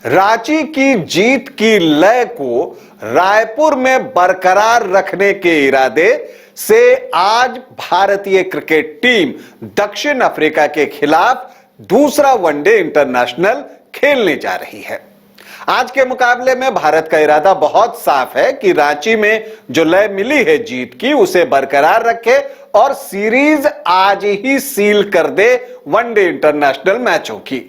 रांची की जीत की लय को रायपुर में बरकरार रखने के इरादे से आज भारतीय क्रिकेट टीम दक्षिण अफ्रीका के खिलाफ दूसरा वनडे इंटरनेशनल खेलने जा रही है। आज के मुकाबले में भारत का इरादा बहुत साफ है कि रांची में जो लय मिली है जीत की उसे बरकरार रखे और सीरीज आज ही सील कर दे वनडे इंटरनेशनल मैचों की।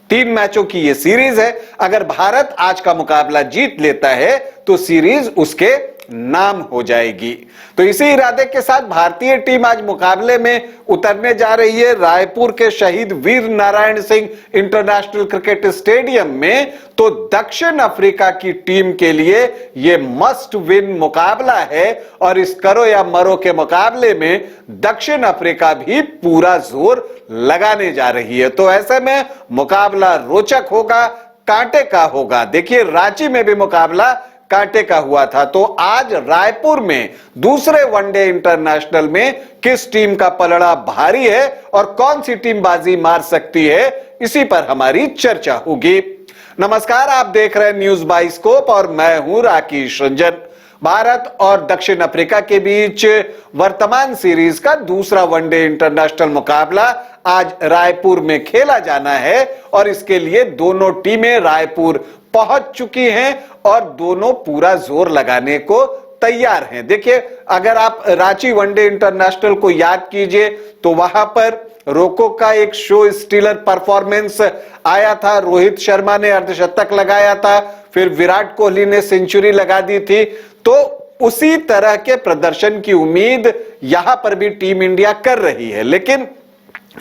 3 मैचों की यह सीरीज है। अगर भारत आज का मुकाबला जीत लेता है तो सीरीज उसके नाम हो जाएगी। तो इसी इरादे के साथ भारतीय टीम आज मुकाबले में उतरने जा रही है रायपुर के Shaheed Veer Narayan Singh international cricket stadium में। तो दक्षिण अफ्रीका की टीम के लिए यह मस्ट विन मुकाबला है और इस करो या मरो के मुकाबले में दक्षिण अफ्रीका भी पूरा जोर लगाने जा रही है। तो ऐसे में मुकाबला रोचक होगा, कांटे का होगा। देखिए रांची में भी मुकाबला कांटे का हुआ था, तो आज रायपुर में दूसरे वनडे इंटरनेशनल में किस टीम का पलड़ा भारी है और कौन सी टीम बाजी मार सकती है, इसी पर हमारी चर्चा होगी। नमस्कार, आप देख रहे हैं न्यूज बाइस्कोप और मैं हूं राकेश रंजन। भारत और दक्षिण अफ्रीका के बीच वर्तमान सीरीज का दूसरा वनडे इंटरनेशनल मुकाबला आज रायपुर में खेला जाना है और इसके लिए दोनों टीमें रायपुर पहुंच चुकी हैं और दोनों पूरा जोर लगाने को तैयार हैं। देखिए, अगर आप रांची वनडे इंटरनेशनल को याद कीजिए तो वहां पर रोको का एक शो स्टीलर परफॉर्मेंस आया था। रोहित शर्मा ने अर्धशतक लगाया था, फिर विराट कोहली ने सेंचुरी लगा दी थी। तो उसी तरह के प्रदर्शन की उम्मीद यहां पर भी टीम इंडिया कर रही है। लेकिन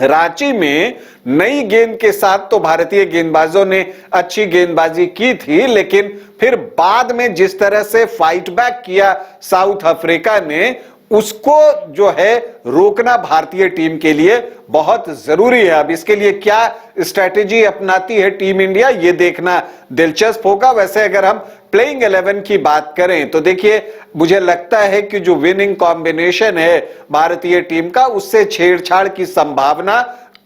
रांची में नई गेंद के साथ तो भारतीय गेंदबाजों ने अच्छी गेंदबाजी की थी, लेकिन फिर बाद में जिस तरह से फाइट बैक किया साउथ अफ्रीका ने, उसको जो है रोकना भारतीय टीम के लिए बहुत जरूरी है। अब इसके लिए क्या स्ट्रेटेजी अपनाती है टीम इंडिया, यह देखना दिलचस्प होगा। वैसे अगर हम प्लेइंग 11 की बात करें तो देखिए, मुझे लगता है कि जो विनिंग कॉम्बिनेशन है भारतीय टीम का, उससे छेड़छाड़ की संभावना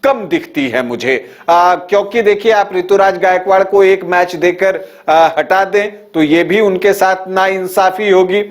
कम दिखती है मुझे। क्योंकि देखिए, आप ऋतुराज गायकवाड़ को एक मैच देकर हटा दें तो यह भी उनके साथ नाइंसाफी होगी।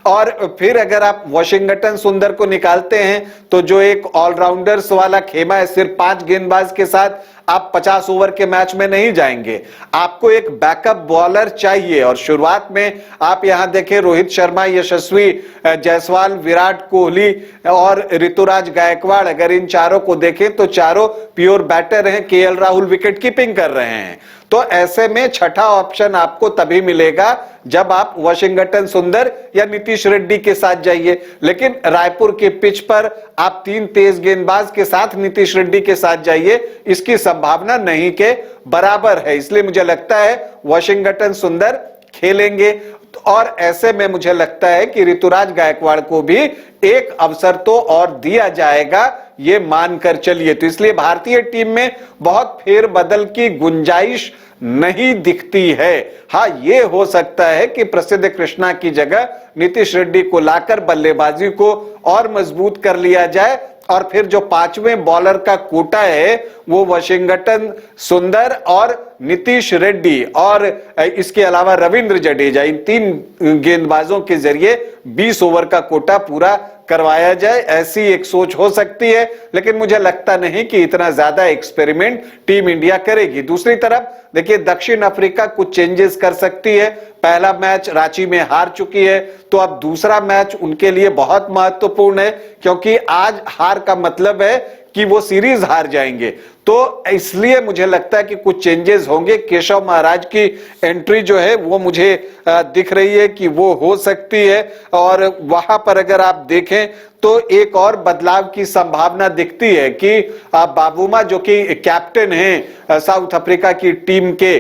और फिर अगर आप वाशिंगटन सुंदर को निकालते हैं तो जो एक ऑलराउंडर्स वाला खेमा है, सिर्फ 5 गेंदबाज के साथ आप 50 ओवर के मैच में नहीं जाएंगे। आपको एक बैकअप बॉलर चाहिए और शुरुआत में आप यहां देखें, रोहित शर्मा, यशस्वी जायसवाल, विराट कोहली और ऋतुराज गायकवाड़, अगर इन चारों को देखें तो चारों प्योर बैटर हैं। केएल राहुल विकेट कीपिंग कर रहे हैं। तो ऐसे में छठा ऑप्शन आपको तभी मिलेगा जब आप वाशिंगटन सुंदर या नीतीश रेड्डी के साथ जाइए। लेकिन रायपुर के पिच पर आप 3 तेज गेंदबाज के साथ नीतीश रेड्डी के साथ जाइए, इसकी संभावना नहीं के बराबर है। इसलिए मुझे लगता है वाशिंगटन सुंदर खेलेंगे और ऐसे में मुझे लगता है कि ऋतुराज गायकवाड़ को भी एक अवसर तो और दिया जाएगा, ये मानकर चलिए। तो इसलिए भारतीय टीम में बहुत फेरबदल की गुंजाइश नहीं दिखती है। हां, यह हो सकता है कि प्रसिद्ध कृष्णा की जगह नीतीश रेड्डी को लाकर बल्लेबाजी को और मजबूत कर लिया जाए और फिर जो 5वें बॉलर का कोटा है वो वाशिंगटन सुंदर और नीतीश रेड्डी और इसके अलावा रविंद्र जडेजा, इन 3 गेंदबाजों के जरिए 20 ओवर का कोटा पूरा करवाया जाए। ऐसी एक सोच हो सकती है, लेकिन मुझे लगता नहीं कि इतना ज्यादा एक्सपेरिमेंट टीम इंडिया करेगी। दूसरी तरफ देखिए, दक्षिण अफ्रीका कुछ चेंजेस कर सकती है। पहला मैच रांची में हार चुकी है, तो अब दूसरा मैच उनके लिए बहुत महत्वपूर्ण है, क्योंकि आज हार का मतलब है कि वो सीरीज हार जाएंगे। तो इसलिए मुझे लगता है कि कुछ चेंजेस होंगे। केशव महाराज की एंट्री जो है वो मुझे दिख रही है कि वो हो सकती है और वहां पर अगर आप देखें तो एक और बदलाव की संभावना दिखती है कि बाबूमा जो कि कैप्टन हैं साउथ अफ्रीका की टीम के,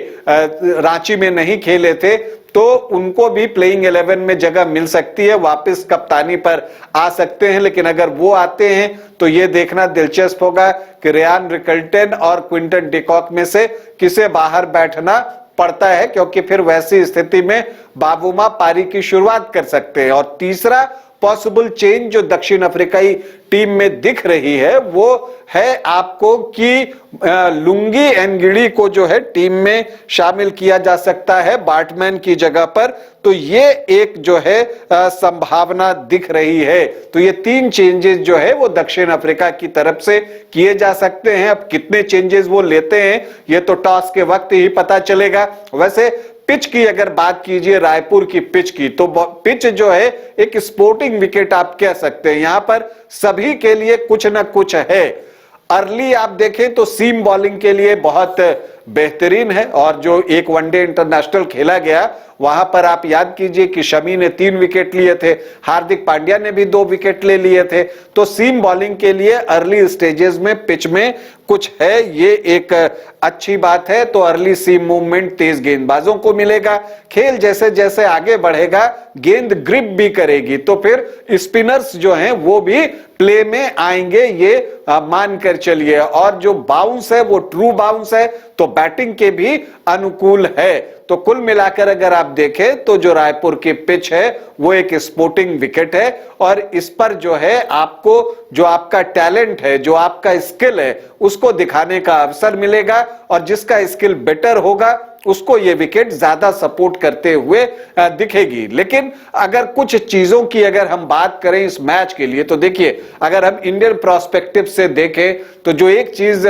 रांची में नहीं खेले थे, तो उनको भी प्लेइंग 11 में जगह मिल सकती है, वापस कप्तानी पर आ सकते हैं। लेकिन अगर वो आते हैं तो यह देखना दिलचस्प होगा कि रेयान रिकल्टन और क्विंटन डिकॉक में से किसे बाहर बैठना पड़ता है, क्योंकि फिर वैसी स्थिति में बाबूमा पारी की शुरुआत कर सकते हैं। और तीसरा पॉसिबल चेंज जो दक्षिण अफ्रीकाई टीम में दिख रही है वो है आपको कि लुंगी एनगिडी को जो है टीम में शामिल किया जा सकता है बार्टमैन की जगह पर। तो ये एक जो है संभावना दिख रही है। तो ये 3 चेंजेस जो है वो दक्षिण अफ्रीका की तरफ से किए जा सकते हैं। अब कितने चेंजेस वो लेते हैं ये तो टॉस के वक्त ही पता चलेगा। वैसे पिच की अगर बात कीजिए, रायपुर की पिच की, तो पिच जो है एक स्पोर्टिंग विकेट आप कह सकते हैं। यहां पर सभी के लिए कुछ ना कुछ है। अर्ली आप देखें तो सीम बॉलिंग के लिए बहुत बेहतरीन है और जो एक वनडे इंटरनेशनल खेला गया वहां पर आप याद कीजिए कि शमी ने 3 विकेट लिए थे, हार्दिक पांड्या ने भी 2 विकेट ले लिए थे। तो सीम बॉलिंग के लिए अर्ली स्टेजेस में पिच में कुछ है, ये एक अच्छी बात है। तो अर्ली सीम मूवमेंट तेज गेंदबाजों को मिलेगा। खेल जैसे जैसे आगे बढ़ेगा गेंद ग्रिप भी करेगी तो फिर स्पिनर्स जो हैं वो भी प्ले में आएंगे, ये मानकर चलिए। और जो बाउंस है वो ट्रू बाउंस है तो बैटिंग के भी अनुकूल है। तो कुल मिलाकर अगर आप देखें तो जो रायपुर की पिच है वो एक स्पोर्टिंग विकेट है और इस पर जो है आपको जो आपका टैलेंट है, जो आपका स्किल है उसको दिखाने का अवसर मिलेगा और जिसका स्किल बेटर होगा उसको ये विकेट ज्यादा सपोर्ट करते हुए दिखेगी। लेकिन अगर कुछ चीजों की अगर हम बात करें इस मैच के लिए तो देखिए, अगर हम इंडियन प्रोस्पेक्टिव से देखें तो जो एक चीज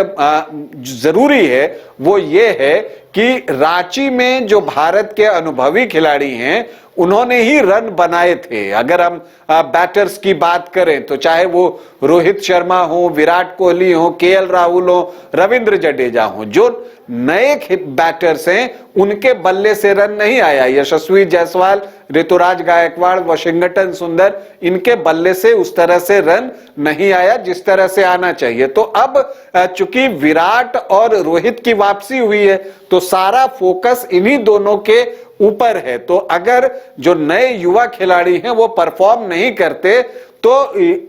जरूरी है वो ये है कि रांची में जो भारत के अनुभवी खिलाड़ी हैं उन्होंने ही रन बनाए थे। अगर हम बैटर्स की बात करें तो चाहे वो रोहित शर्मा हो, विराट कोहली हो, केएल राहुल हो, रविंद्र जडेजा हो, जो नए बैटर्स हैं उनके बल्ले से रन नहीं आया। यशस्वी जायसवाल, ऋतुराज गायकवाड़, वाशिंगटन सुंदर, इनके बल्ले से उस तरह से रन नहीं आया जिस तरह से आना चाहिए। तो अब चूंकि विराट और रोहित की वापसी हुई है तो सारा फोकस इन्हीं दोनों के ऊपर है। तो अगर जो नए युवा खिलाड़ी हैं वो परफॉर्म नहीं करते तो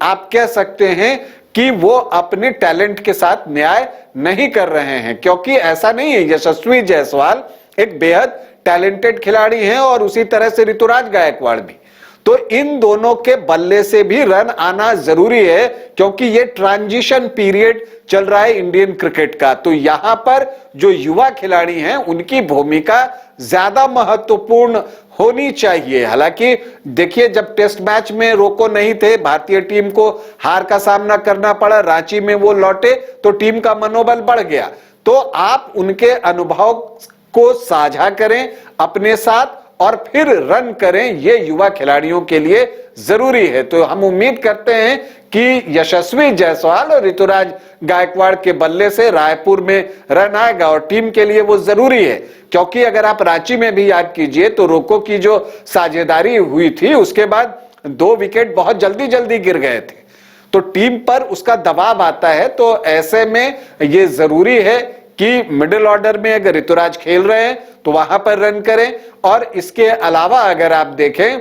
आप कह सकते हैं कि वो अपने टैलेंट के साथ न्याय नहीं कर रहे हैं, क्योंकि ऐसा नहीं है। यशस्वी जायसवाल एक बेहद टैलेंटेड खिलाड़ी हैं और उसी तरह से ऋतुराज गायकवाड़ भी। तो इन दोनों के बल्ले से भी रन आना जरूरी है क्योंकि ये ट्रांजिशन पीरियड चल रहा है इंडियन क्रिकेट का। तो यहां पर जो युवा खिलाड़ी हैं उनकी भूमिका ज्यादा महत्वपूर्ण होनी चाहिए। हालांकि देखिए, जब टेस्ट मैच में रोको नहीं थे, भारतीय टीम को हार का सामना करना पड़ा, रांची में वो लौटे तो टीम का मनोबल बढ़ गया। तो आप उनके अनुभव को साझा करें अपने साथ और फिर रन करें, ये युवा खिलाड़ियों के लिए जरूरी है। तो हम उम्मीद करते हैं कि यशस्वी जायसवाल और ऋतुराज गायकवाड़ के बल्ले से रायपुर में रन आएगा और टीम के लिए वो जरूरी है। क्योंकि अगर आप रांची में भी याद कीजिए तो रोको की जो साझेदारी हुई थी उसके बाद 2 विकेट बहुत जल्दी जल्दी गिर गए थे, तो टीम पर उसका दबाव आता है। तो ऐसे में ये जरूरी है कि मिडिल ऑर्डर में अगर ऋतुराज खेल रहे हैं तो वहां पर रन करें। और इसके अलावा अगर आप देखें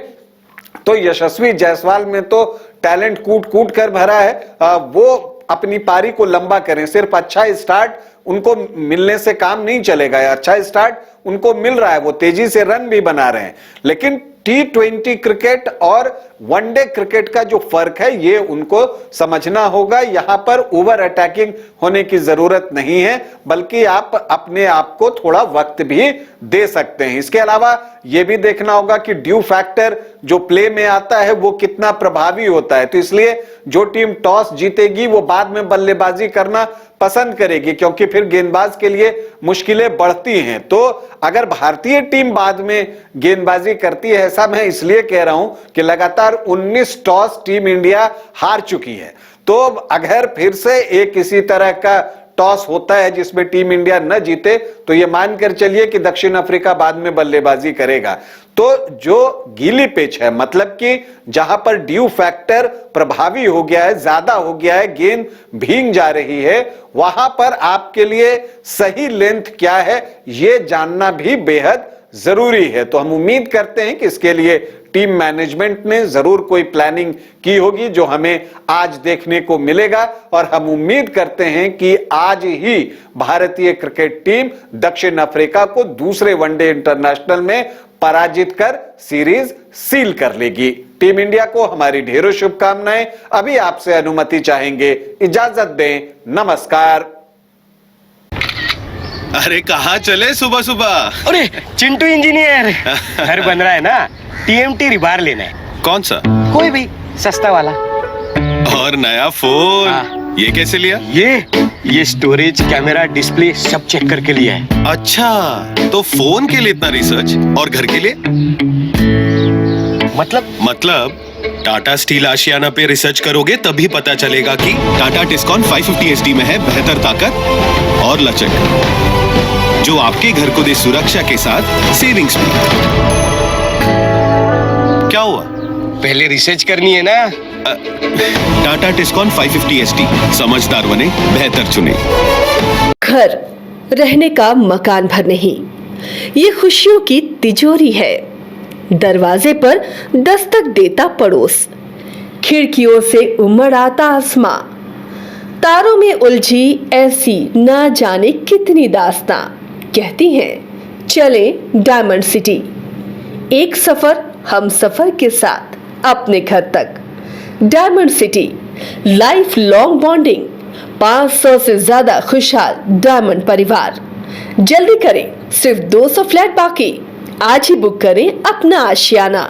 तो यशस्वी जायसवाल में तो टैलेंट कूट कूट कर भरा है, वो अपनी पारी को लंबा करें। सिर्फ अच्छा स्टार्ट उनको मिलने से काम नहीं चलेगा। अच्छा स्टार्ट उनको मिल रहा है, वो तेजी से रन भी बना रहे हैं, लेकिन T20 क्रिकेट और वनडे क्रिकेट का जो फर्क है ये उनको समझना होगा। यहां पर ओवर अटैकिंग होने की जरूरत नहीं है, बल्कि आप अपने आप को थोड़ा वक्त भी दे सकते हैं। इसके अलावा यह भी देखना होगा कि ड्यू फैक्टर जो प्ले में आता है वो कितना प्रभावी होता है। तो इसलिए जो टीम टॉस जीतेगी वो बाद में बल्लेबाजी करना पसंद करेगी, क्योंकि फिर गेंदबाज के लिए मुश्किलें बढ़ती हैं। तो अगर भारतीय टीम बाद में गेंदबाजी करती है, ऐसा मैं इसलिए कह रहा हूं कि लगातार 19 टॉस टीम इंडिया हार चुकी है। तो अगर फिर से एक इसी तरह का टॉस होता है जिसमें टीम इंडिया न जीते तो यह मानकर चलिए कि दक्षिण अफ्रीका बाद में बल्लेबाजी करेगा। तो जो गीली पिच है, मतलब कि जहां पर ड्यू फैक्टर प्रभावी हो गया है, ज्यादा हो गया है, गेंद भीग जा रही है, वहां पर आपके लिए सही लेंथ क्या है यह जानना भी बेहद जरूरी है। तो हम उम्मीद करते हैं कि इसके लिए टीम मैनेजमेंट ने जरूर कोई प्लानिंग की होगी जो हमें आज देखने को मिलेगा। और हम उम्मीद करते हैं कि आज ही भारतीय क्रिकेट टीम दक्षिण अफ्रीका को दूसरे वनडे इंटरनेशनल में पराजित कर सीरीज सील कर लेगी। टीम इंडिया को हमारी ढेरों शुभकामनाएं। अभी आपसे अनुमति चाहेंगे, इजाजत दें, नमस्कार। अरे कहाँ चले सुबह सुबह? अरे चिंटू इंजीनियर, घर बन रहा है ना, टीएमटी रिबार लेना है। कौन सा? कोई भी सस्ता वाला। और नया फोन? हाँ। ये कैसे लिया? ये स्टोरेज, कैमरा, डिस्प्ले सब चेक करके लिया है। अच्छा, तो फोन के लिए इतना रिसर्च और घर के लिए? मतलब टाटा स्टील आशियाना पे रिसर्च करोगे तभी पता चलेगा कि टाटा टिस्कॉन 550 HD में है बेहतर ताकत और लचक, जो आपके घर को दे सुरक्षा के साथ सेविंग्स भी। क्या हुआ? पहले रिसर्च करनी है ना। टाटा टिस्कॉन 550 HD, समझदार बने, बेहतर चुने। घर रहने का मकान भर नहीं, ये खुशियों की तिजोरी है। दरवाजे पर दस्तक देता पड़ोस, खिड़कियों से उमड़ आता आसमां, तारों में उलझी ऐसी ना जाने कितनी दास्तां। कहती हैं चले डायमंड सिटी, एक सफर हम सफर के साथ अपने घर तक। Diamond city, life long bonding, 500 से ज्यादा खुशहाल डायमंड परिवार। जल्दी करें, सिर्फ 200 फ्लैट बाकी। आज ही बुक करें अपना आशियाना।